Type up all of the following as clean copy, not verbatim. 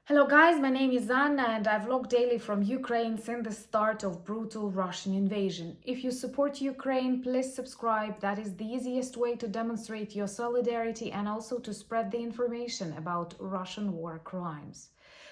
Hello guys, my name is Anna and I vlog daily from Ukraine since the start of brutal Russian invasion. If you support Ukraine, please subscribe. That is the easiest way to demonstrate your solidarity and also to spread the information about Russian war crimes.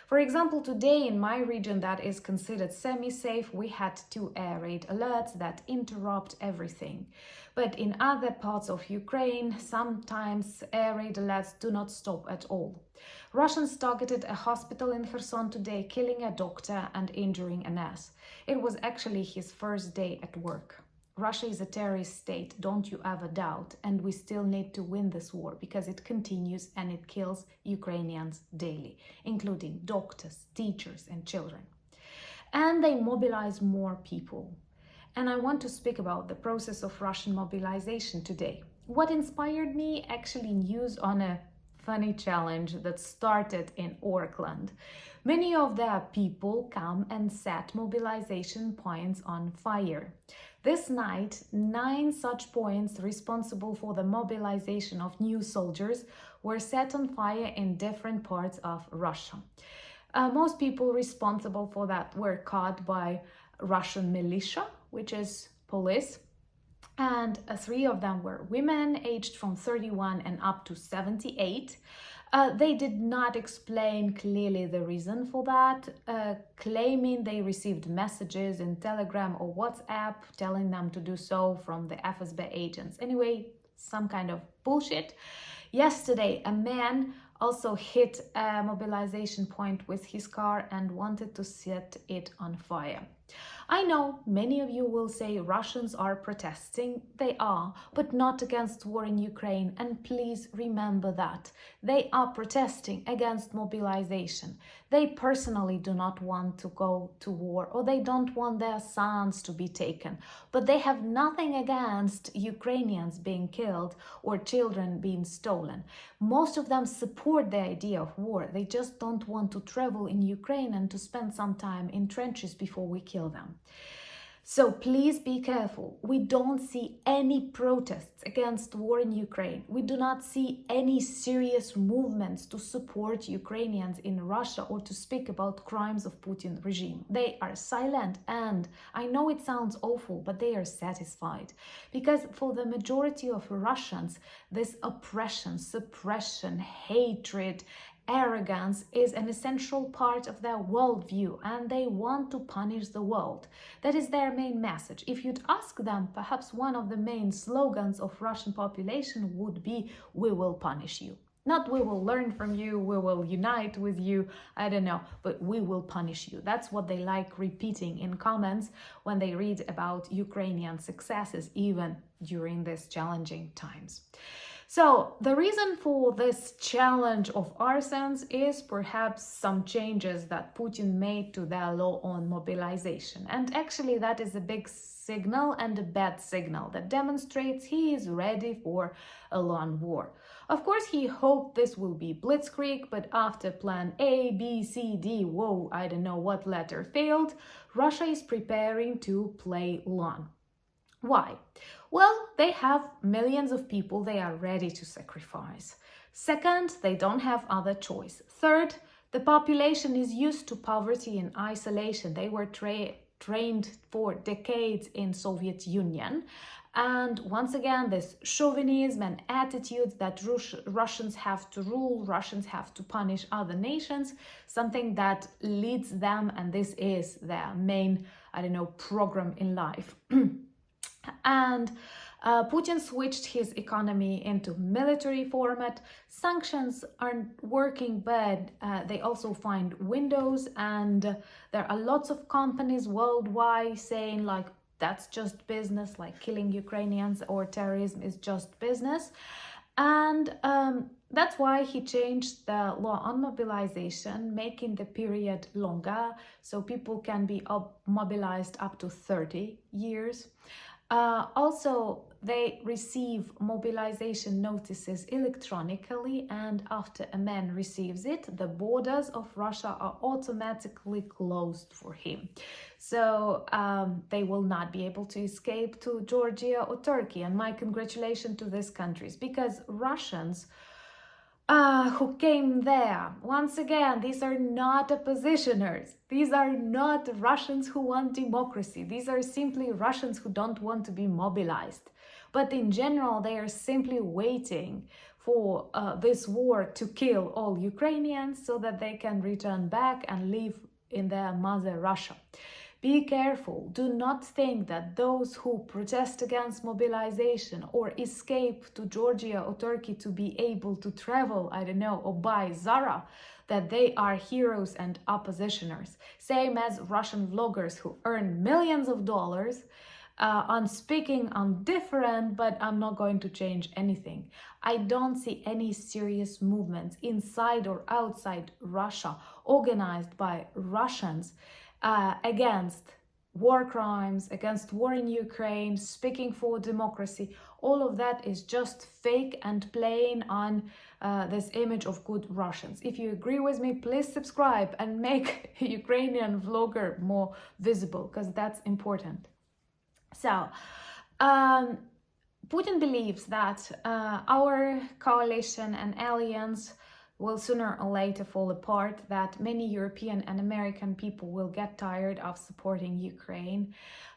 For example, today in my region that is considered semi-safe, we had 2 air raid alerts that interrupt everything. But in other parts of Ukraine, sometimes air raid alerts do not stop at all. Russians targeted a hospital in Kherson today, killing a doctor and injuring a nurse. It was actually his first day at work. Russia is a terrorist state, don't you ever doubt, and we still need to win this war because it continues and it kills Ukrainians daily, including doctors, teachers, and children. And they mobilize more people. And I want to speak about the process of Russian mobilization today. What inspired me? Actually, news on a funny challenge that started in Auckland. Many of the people come and set mobilization points on fire. This night, 9 such points responsible for the mobilization of new soldiers were set on fire in different parts of Russia. Most people responsible for that were caught by Russian militia, which is police, and 3 of them were women aged from 31 and up to 78. They did not explain clearly the reason for that, claiming they received messages in Telegram or WhatsApp telling them to do so from the FSB agents. Anyway, some kind of bullshit. Yesterday, a man also hit a mobilization point with his car and wanted to set it on fire. I know many of you will say Russians are protesting. They are, but not against war in Ukraine. And please remember that. They are protesting against mobilization. They personally do not want to go to war, or they don't want their sons to be taken. But they have nothing against Ukrainians being killed or children being stolen. Most of them support the idea of war. They just don't want to travel in Ukraine and to spend some time in trenches before we kill them. So please be careful. We don't see any protests against war in Ukraine. We do not see any serious movements to support Ukrainians in Russia or to speak about crimes of Putin regime. They are silent, and I know it sounds awful, but they are satisfied. Because for the majority of Russians, this oppression, suppression, hatred, arrogance is an essential part of their worldview, and they want to punish the world. That is their main message. If you'd ask them, perhaps one of the main slogans of Russian population would be, "We will punish you." Not "we will learn from you, we will unite with you," I don't know, but "we will punish you." That's what they like repeating in comments when they read about Ukrainian successes, even during these challenging times. So the reason for this challenge of arsons is perhaps some changes that Putin made to their law on mobilization. And actually that is a big signal and a bad signal that demonstrates he is ready for a long war. Of course, he hoped this will be blitzkrieg, but after plan A, B, C, D, whoa, I don't know what letter failed, Russia is preparing to play long. Why? Well, they have millions of people they are ready to sacrifice. Second, they don't have other choice. Third, the population is used to poverty and isolation. They were trained for decades in Soviet Union. And once again, this chauvinism and attitudes that Russians have to rule, Russians have to punish other nations, something that leads them, and this is their main, program in life. And Putin switched his economy into military format. Sanctions aren't working, but they also find windows, and there are lots of companies worldwide saying like that's just business, like killing Ukrainians or terrorism is just business. And that's why he changed the law on mobilization, making the period longer so people can be mobilized up to 30 years. Also, they receive mobilization notices electronically, and after a man receives it, the borders of Russia are automatically closed for him. So they will not be able to escape to Georgia or Turkey. And my congratulations to these countries, because Russians who came there. Once again, these are not oppositioners. These are not Russians who want democracy. These are simply Russians who don't want to be mobilized. But in general, they are simply waiting for this war to kill all Ukrainians so that they can return back and live in their mother Russia. Be careful. Do not think that those who protest against mobilization or escape to Georgia or Turkey to be able to travel, I don't know, or buy Zara, that they are heroes and oppositioners. Same as Russian vloggers who earn millions of dollars on speaking on different, but I'm not going to change anything. I don't see any serious movements inside or outside Russia organized by Russians against war crimes, against war in Ukraine, speaking for democracy. All of that is just fake and playing on this image of good Russians. If you agree with me, please subscribe and make a Ukrainian vlogger more visible, because that's important. So, Putin believes that our coalition and alliance will sooner or later fall apart, that many European and American people will get tired of supporting Ukraine,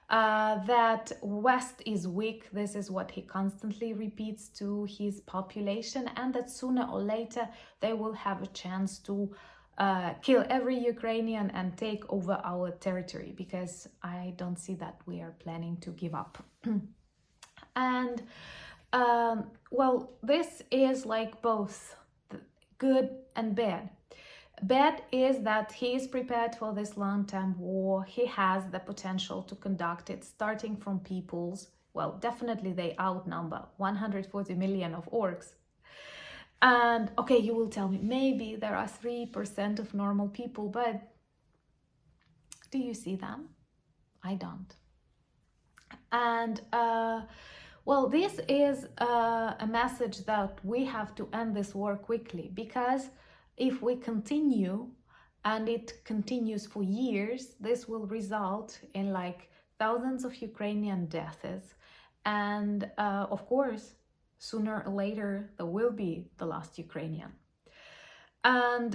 that West is weak, this is what he constantly repeats to his population, and that sooner or later they will have a chance to kill every Ukrainian and take over our territory, because I don't see that we are planning to give up. And well, this is like both good and bad. Bad is that he is prepared for this long-term war. He has the potential to conduct it, starting from peoples. Well, definitely they outnumber 140 million of orcs. And okay, you will tell me, maybe there are 3% of normal people, but do you see them? I don't. And well, this is a message that we have to end this war quickly, because if we continue and it continues for years, this will result in like thousands of Ukrainian deaths. And of course, sooner or later, there will be the last Ukrainian. And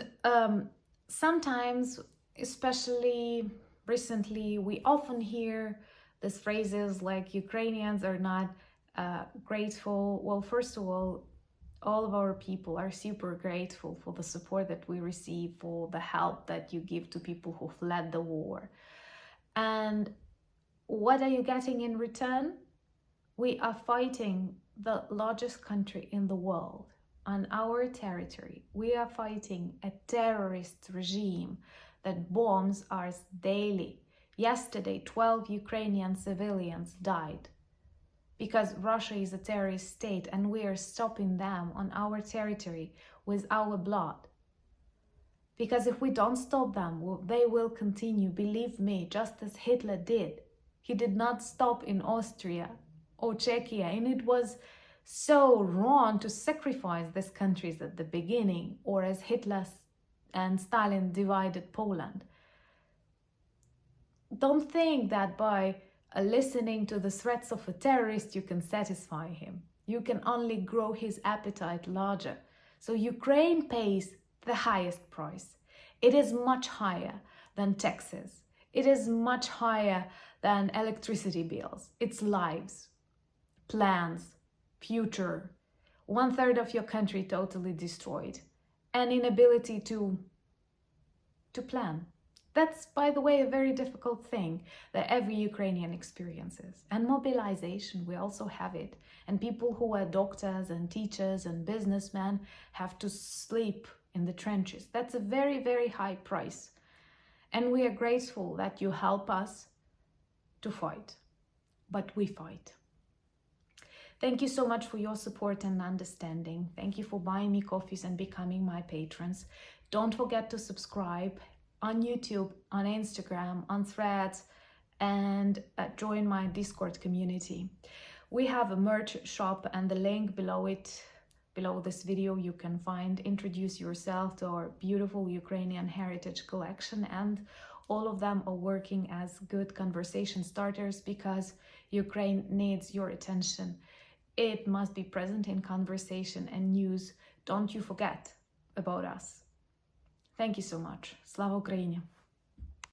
sometimes, especially recently, we often hear these phrases like Ukrainians are not grateful. Well, first of all of our people are super grateful for the support that we receive, for the help that you give to people who fled the war. And what are you getting in return? We are fighting the largest country in the world on our territory. We are fighting a terrorist regime that bombs us daily. Yesterday, 12 Ukrainian civilians died because Russia is a terrorist state and we are stopping them on our territory with our blood. Because if we don't stop them, they will continue, believe me, just as Hitler did. He did not stop in Austria or Czechia, and it was so wrong to sacrifice these countries at the beginning, or as Hitler and Stalin divided Poland. Don't think that by listening to the threats of a terrorist you can satisfy him. You can only grow his appetite larger. So Ukraine pays the highest price. It is much higher than taxes. It is much higher than electricity bills. It's lives, plans, future. 1/3 of your country totally destroyed. An inability to plan. That's, by the way, a very difficult thing that every Ukrainian experiences. And mobilization, we also have it. And people who are doctors and teachers and businessmen have to sleep in the trenches. That's a very, very high price. And we are grateful that you help us to fight. But we fight. Thank you so much for your support and understanding. Thank you for buying me coffees and becoming my patrons. Don't forget to subscribe on YouTube, on Instagram, on Threads, and join my Discord community. We have a merch shop, and the link below this video you can find Introduce Yourself to our beautiful Ukrainian heritage collection, and all of them are working as good conversation starters because Ukraine needs your attention. It must be present in conversation and news. Don't you forget about us. Thank you so much. Slava Ukraini!